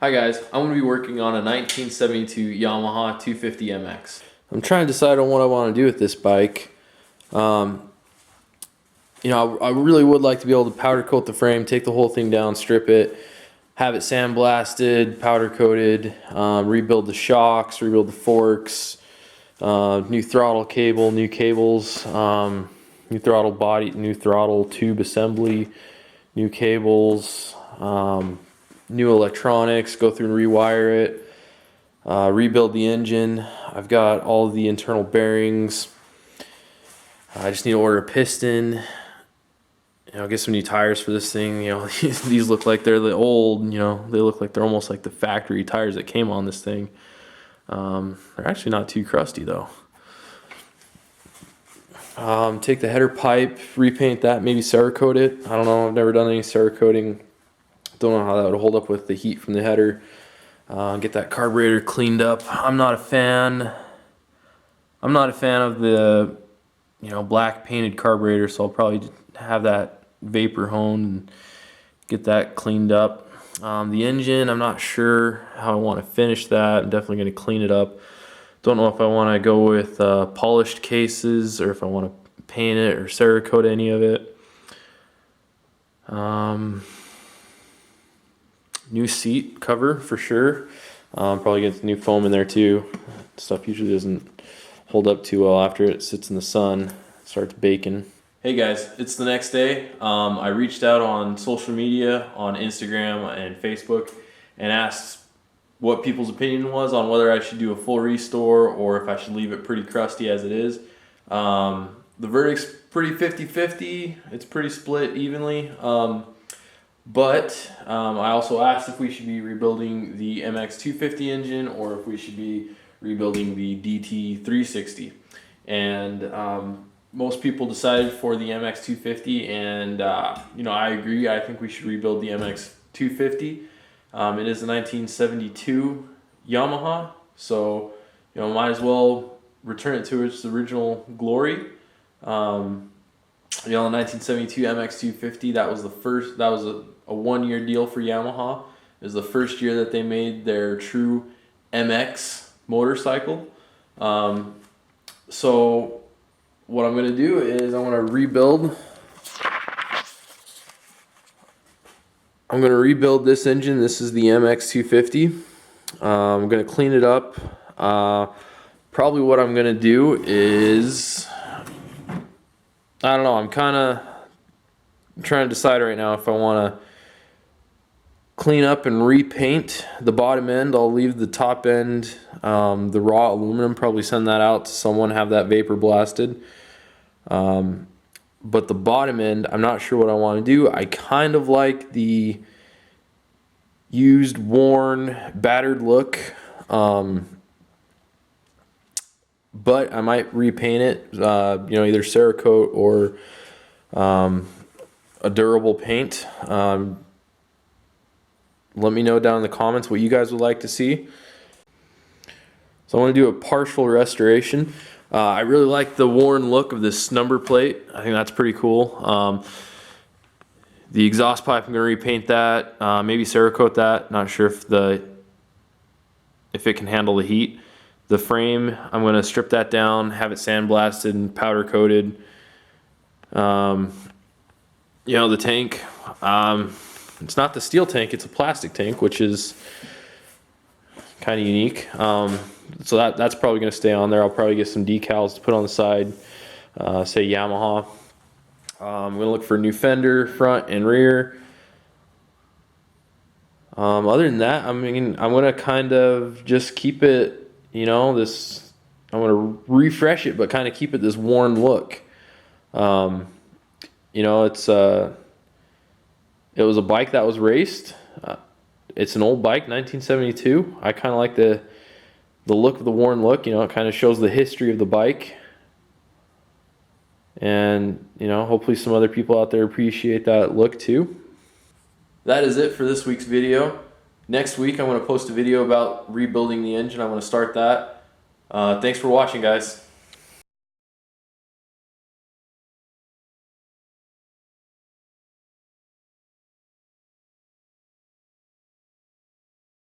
Hi guys, I'm going to be working on a 1972 Yamaha 250MX. I'm trying to decide on what I want to do with this bike. I really would like to be able to powder coat the frame, take the whole thing down, strip it, have it sandblasted, powder coated, rebuild the shocks, rebuild the forks, new throttle cable, new cables, new throttle body, new throttle tube assembly, new cables, new electronics, go through and rewire it, rebuild the engine. I've got all of the internal bearings. I just need to order a piston. Get some new tires for this thing. These look like they're the old, they look like they're almost like the factory tires that came on this thing. They're actually not too crusty though. Take the header pipe, repaint that, maybe Cerakote it. I don't know, I've never done any Cerakoting. Don't know how that would hold up with the heat from the header. Get that carburetor cleaned up. I'm not a fan of the black painted carburetor, so I'll probably have that vapor honed and get that cleaned up. The engine, I'm not sure how I want to finish that. I'm definitely going to clean it up. Don't know if I want to go with polished cases or if I want to paint it or Cerakote any of it. New seat cover for sure. Probably get the new foam in there too. Stuff usually doesn't hold up too well after it sits in the sun, starts baking. Hey guys, it's the next day. I reached out on social media, on Instagram and Facebook, and asked what people's opinion was on whether I should do a full restore or if I should leave it pretty crusty as it is. The verdict's pretty 50-50. It's pretty split evenly. But I also asked if we should be rebuilding the MX250 engine or if we should be rebuilding the DT360. And most people decided for the MX250, and I agree. I think we should rebuild the MX250. It is a 1972 Yamaha, so might as well return it to its original glory. The 1972 MX250, that was a 1-year deal for Yamaha. It was the first year that they made their true MX motorcycle. So what I'm going to do is I'm going to rebuild this engine. This is the MX250. I'm going to clean it up. Probably what I'm going to do is, I don't know, I'm kind of trying to decide right now if I want to clean up and repaint the bottom end. I'll leave the top end, the raw aluminum, probably send that out to someone, have that vapor blasted. But the bottom end, I'm not sure what I want to do. I kind of like the used, worn, battered look. But I might repaint it, either Cerakote or a durable paint. Let me know down in the comments what you guys would like to see. So I want to do a partial restoration. I really like the worn look of this number plate. I think that's pretty cool. The exhaust pipe, I'm going to repaint that, maybe Cerakote that. Not sure if it can handle the heat. The frame, I'm going to strip that down, have it sandblasted and powder coated. The tank, it's not the steel tank, it's a plastic tank, which is kind of unique. So that's probably going to stay on there. I'll probably get some decals to put on the side, say Yamaha. I'm going to look for a new fender, front and rear. Other than that, I'm going to kind of just keep it, I'm going to refresh it, but kind of keep it this worn look. It was a bike that was raced. It's an old bike, 1972. I kind of like the look of the worn look. It kind of shows the history of the bike. And, hopefully some other people out there appreciate that look too. That is it for this week's video. Next week I'm going to post a video about rebuilding the engine. I'm going to start that. Thanks for watching, guys.